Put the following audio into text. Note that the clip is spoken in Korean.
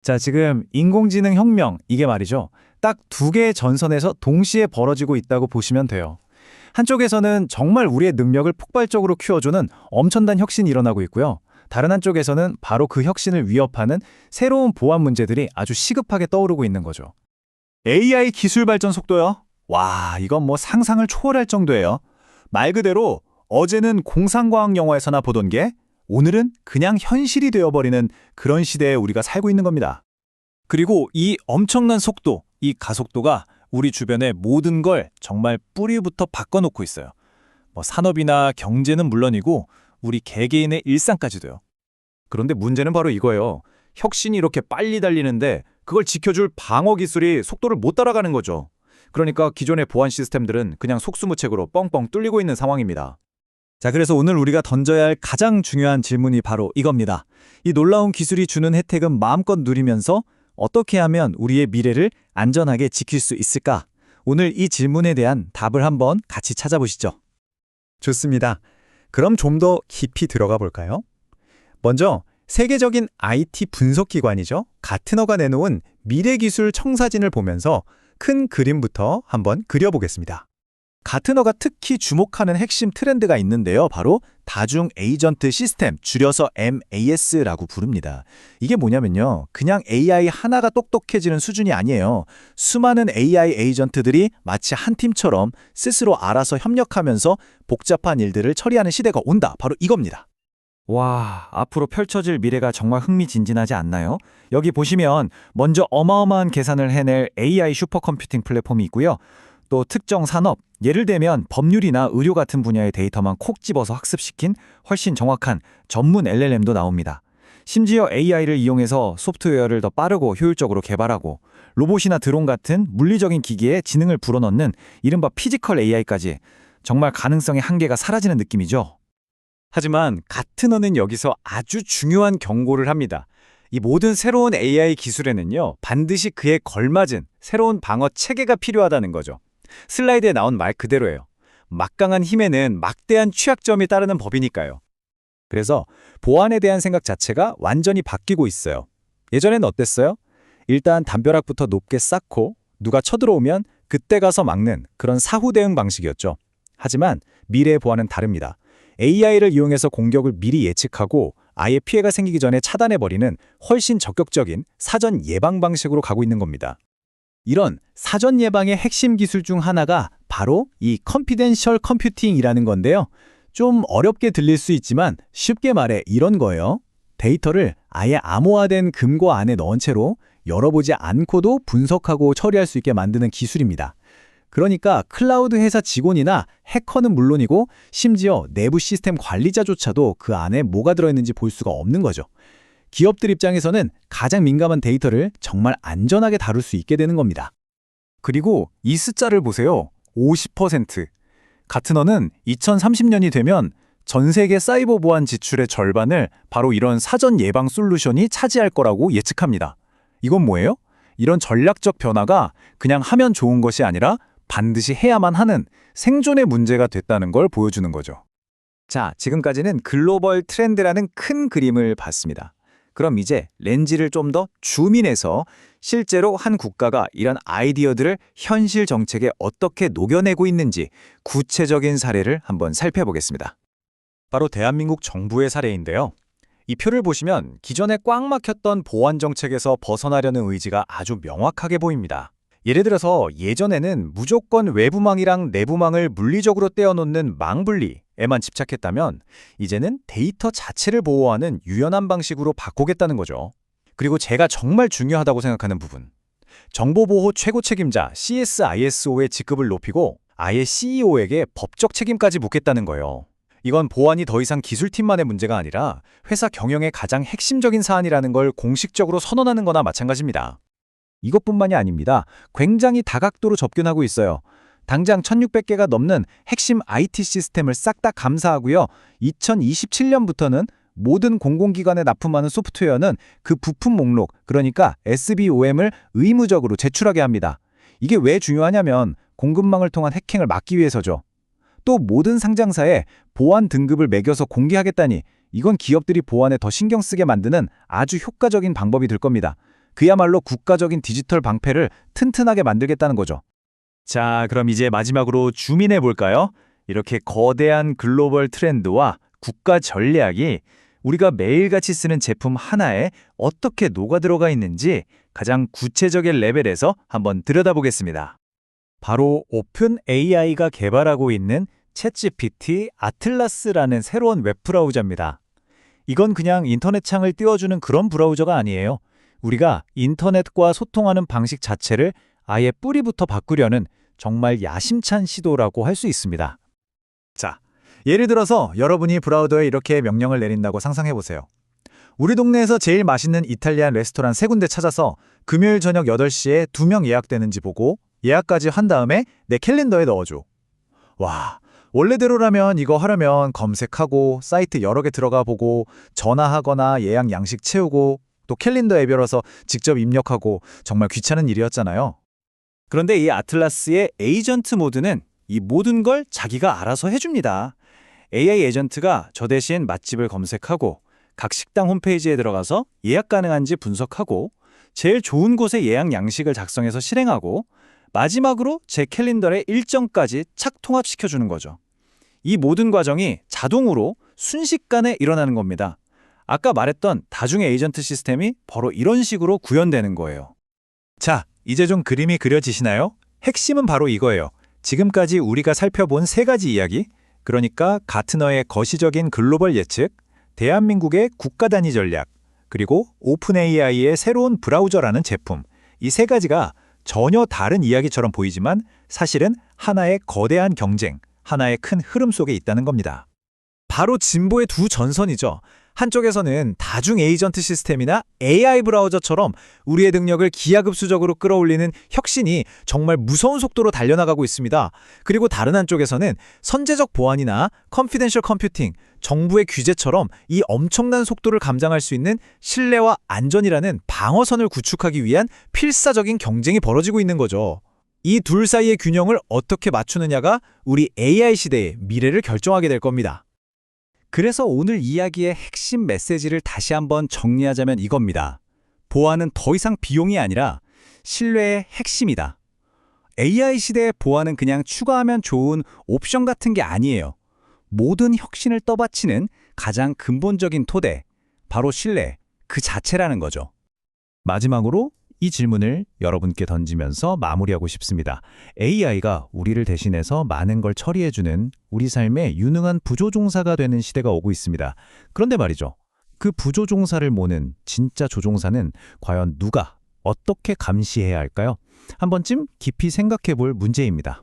자, 지금 인공지능 혁명, 이게 말이죠. 딱 두 개의 전선에서 동시에 벌어지고 있다고 보시면 돼요. 한쪽에서는 정말 우리의 능력을 폭발적으로 키워주는 엄청난 혁신이 일어나고 있고요. 다른 한쪽에서는 바로 그 혁신을 위협하는 새로운 보안 문제들이 아주 시급하게 떠오르고 있는 거죠. AI 기술 발전 속도요? 와, 이건 뭐 상상을 초월할 정도예요. 말 그대로 어제는 공상과학 영화에서나 보던 게 오늘은 그냥 현실이 되어버리는 그런 시대에 우리가 살고 있는 겁니다. 그리고 이 엄청난 속도, 이 가속도가 우리 주변의 모든 걸 정말 뿌리부터 바꿔놓고 있어요. 뭐 산업이나 경제는 물론이고 우리 개개인의 일상까지도요. 그런데 문제는 바로 이거예요. 혁신이 이렇게 빨리 달리는데 그걸 지켜줄 방어 기술이 속도를 못 따라가는 거죠. 그러니까 기존의 보안 시스템들은 그냥 속수무책으로 뻥뻥 뚫리고 있는 상황입니다. 자, 그래서 오늘 우리가 던져야 할 가장 중요한 질문이 바로 이겁니다. 이 놀라운 기술이 주는 혜택은 마음껏 누리면서 어떻게 하면 우리의 미래를 안전하게 지킬 수 있을까? 오늘 이 질문에 대한 답을 한번 같이 찾아보시죠. 좋습니다. 그럼 좀 더 깊이 들어가 볼까요? 먼저 세계적인 IT 분석기관이죠. 가트너가 내놓은 미래기술 청사진을 보면서 큰 그림부터 한번 그려보겠습니다. 가트너가 특히 주목하는 핵심 트렌드가 있는데요. 바로 다중 에이전트 시스템, 줄여서 MAS라고 부릅니다. 이게 뭐냐면요. 그냥 AI 하나가 똑똑해지는 수준이 아니에요. 수많은 AI 에이전트들이 마치 한 팀처럼 스스로 알아서 협력하면서 복잡한 일들을 처리하는 시대가 온다. 바로 이겁니다. 와, 앞으로 펼쳐질 미래가 정말 흥미진진하지 않나요? 여기 보시면 먼저 어마어마한 계산을 해낼 AI 슈퍼컴퓨팅 플랫폼이 있고요. 또 특정 산업, 예를 들면 법률이나 의료 같은 분야의 데이터만 콕 집어서 학습시킨 훨씬 정확한 전문 LLM도 나옵니다. 심지어 AI를 이용해서 소프트웨어를 더 빠르고 효율적으로 개발하고 로봇이나 드론 같은 물리적인 기기에 지능을 불어넣는 이른바 피지컬 AI까지 정말 가능성의 한계가 사라지는 느낌이죠. 하지만 가트너는 여기서 아주 중요한 경고를 합니다. 이 모든 새로운 AI 기술에는요, 반드시 그에 걸맞은 새로운 방어 체계가 필요하다는 거죠. 슬라이드에 나온 말 그대로예요. 막강한 힘에는 막대한 취약점이 따르는 법이니까요. 그래서 보안에 대한 생각 자체가 완전히 바뀌고 있어요. 예전엔 어땠어요? 일단 담벼락부터 높게 쌓고 누가 쳐들어오면 그때 가서 막는 그런 사후 대응 방식이었죠. 하지만 미래의 보안은 다릅니다. AI를 이용해서 공격을 미리 예측하고 아예 피해가 생기기 전에 차단해버리는 훨씬 적극적인 사전 예방 방식으로 가고 있는 겁니다. 이런 사전 예방의 핵심 기술 중 하나가 바로 이 컨피덴셜 컴퓨팅이라는 건데요. 좀 어렵게 들릴 수 있지만 쉽게 말해 이런 거예요. 데이터를 아예 암호화된 금고 안에 넣은 채로 열어보지 않고도 분석하고 처리할 수 있게 만드는 기술입니다. 그러니까 클라우드 회사 직원이나 해커는 물론이고 심지어 내부 시스템 관리자조차도 그 안에 뭐가 들어있는지 볼 수가 없는 거죠. 기업들 입장에서는 가장 민감한 데이터를 정말 안전하게 다룰 수 있게 되는 겁니다. 그리고 이 숫자를 보세요. 50%. 가트너는 2030년이 되면 전 세계 사이버 보안 지출의 절반을 바로 이런 사전 예방 솔루션이 차지할 거라고 예측합니다. 이건 뭐예요? 이런 전략적 변화가 그냥 하면 좋은 것이 아니라 반드시 해야만 하는 생존의 문제가 됐다는 걸 보여주는 거죠. 자, 지금까지는 글로벌 트렌드라는 큰 그림을 봤습니다. 그럼 이제 렌즈를 좀 더 줌인해서 실제로 한 국가가 이런 아이디어들을 현실 정책에 어떻게 녹여내고 있는지 구체적인 사례를 한번 살펴보겠습니다. 바로 대한민국 정부의 사례인데요. 이 표를 보시면 기존에 꽉 막혔던 보안 정책에서 벗어나려는 의지가 아주 명확하게 보입니다. 예를 들어서 예전에는 무조건 외부망이랑 내부망을 물리적으로 떼어놓는 망분리에만 집착했다면 이제는 데이터 자체를 보호하는 유연한 방식으로 바꾸겠다는 거죠. 그리고 제가 정말 중요하다고 생각하는 부분. 정보보호 최고 책임자 CSISO의 직급을 높이고 아예 CEO에게 법적 책임까지 묻겠다는 거예요. 이건 보안이 더 이상 기술팀만의 문제가 아니라 회사 경영의 가장 핵심적인 사안이라는 걸 공식적으로 선언하는 거나 마찬가지입니다. 이것뿐만이 아닙니다. 굉장히 다각도로 접근하고 있어요. 당장 1600개가 넘는 핵심 IT 시스템을 싹 다 감사하고요. 2027년부터는 모든 공공기관에 납품하는 소프트웨어는 그 부품 목록, 그러니까 SBOM을 의무적으로 제출하게 합니다. 이게 왜 중요하냐면 공급망을 통한 해킹을 막기 위해서죠. 또 모든 상장사에 보안 등급을 매겨서 공개하겠다니 이건 기업들이 보안에 더 신경 쓰게 만드는 아주 효과적인 방법이 될 겁니다. 그야말로 국가적인 디지털 방패를 튼튼하게 만들겠다는 거죠. 자, 그럼 이제 마지막으로 줌인해 볼까요? 이렇게 거대한 글로벌 트렌드와 국가 전략이 우리가 매일같이 쓰는 제품 하나에 어떻게 녹아들어가 있는지 가장 구체적인 레벨에서 한번 들여다보겠습니다. 바로 오픈 AI가 개발하고 있는 챗GPT 아틀라스라는 새로운 웹브라우저입니다. 이건 그냥 인터넷 창을 띄워주는 그런 브라우저가 아니에요. 우리가 인터넷과 소통하는 방식 자체를 아예 뿌리부터 바꾸려는 정말 야심찬 시도라고 할 수 있습니다. 자, 예를 들어서 여러분이 브라우저에 이렇게 명령을 내린다고 상상해 보세요. 우리 동네에서 제일 맛있는 이탈리안 레스토랑 3군데 찾아서 금요일 저녁 8시에 2명 예약되는지 보고 예약까지 한 다음에 내 캘린더에 넣어줘. 와, 원래대로라면 이거 하려면 검색하고 사이트 여러 개 들어가 보고 전화하거나 예약 양식 채우고 또 캘린더 앱 열어서 직접 입력하고 정말 귀찮은 일이었잖아요. 그런데 이 아틀라스의 에이전트 모드는 이 모든 걸 자기가 알아서 해줍니다. AI 에이전트가 저 대신 맛집을 검색하고 각 식당 홈페이지에 들어가서 예약 가능한지 분석하고 제일 좋은 곳의 예약 양식을 작성해서 실행하고 마지막으로 제 캘린더의 일정까지 착 통합시켜주는 거죠. 이 모든 과정이 자동으로 순식간에 일어나는 겁니다. 아까 말했던 다중의 에이전트 시스템이 바로 이런 식으로 구현되는 거예요. 자, 이제 좀 그림이 그려지시나요? 핵심은 바로 이거예요. 지금까지 우리가 살펴본 3가지 이야기, 그러니까 가트너의 거시적인 글로벌 예측, 대한민국의 국가 단위 전략, 그리고 오픈 AI의 새로운 브라우저라는 제품, 이 3가지가 전혀 다른 이야기처럼 보이지만 사실은 하나의 거대한 경쟁, 하나의 큰 흐름 속에 있다는 겁니다. 바로 진보의 두 전선이죠. 한쪽에서는 다중 에이전트 시스템이나 AI 브라우저처럼 우리의 능력을 기하급수적으로 끌어올리는 혁신이 정말 무서운 속도로 달려나가고 있습니다. 그리고 다른 한쪽에서는 선제적 보안이나 컨피덴셜 컴퓨팅, 정부의 규제처럼 이 엄청난 속도를 감당할 수 있는 신뢰와 안전이라는 방어선을 구축하기 위한 필사적인 경쟁이 벌어지고 있는 거죠. 이 둘 사이의 균형을 어떻게 맞추느냐가 우리 AI 시대의 미래를 결정하게 될 겁니다. 그래서 오늘 이야기의 핵심 메시지를 다시 한번 정리하자면 이겁니다. 보안은 더 이상 비용이 아니라 신뢰의 핵심이다. AI 시대의 보안은 그냥 추가하면 좋은 옵션 같은 게 아니에요. 모든 혁신을 떠받치는 가장 근본적인 토대, 바로 신뢰, 그 자체라는 거죠. 마지막으로 이 질문을 여러분께 던지면서 마무리하고 싶습니다. AI가 우리를 대신해서 많은 걸 처리해주는 우리 삶의 유능한 부조종사가 되는 시대가 오고 있습니다. 그런데 말이죠. 그 부조종사를 모는 진짜 조종사는 과연 누가, 어떻게 감시해야 할까요? 한 번쯤 깊이 생각해 볼 문제입니다.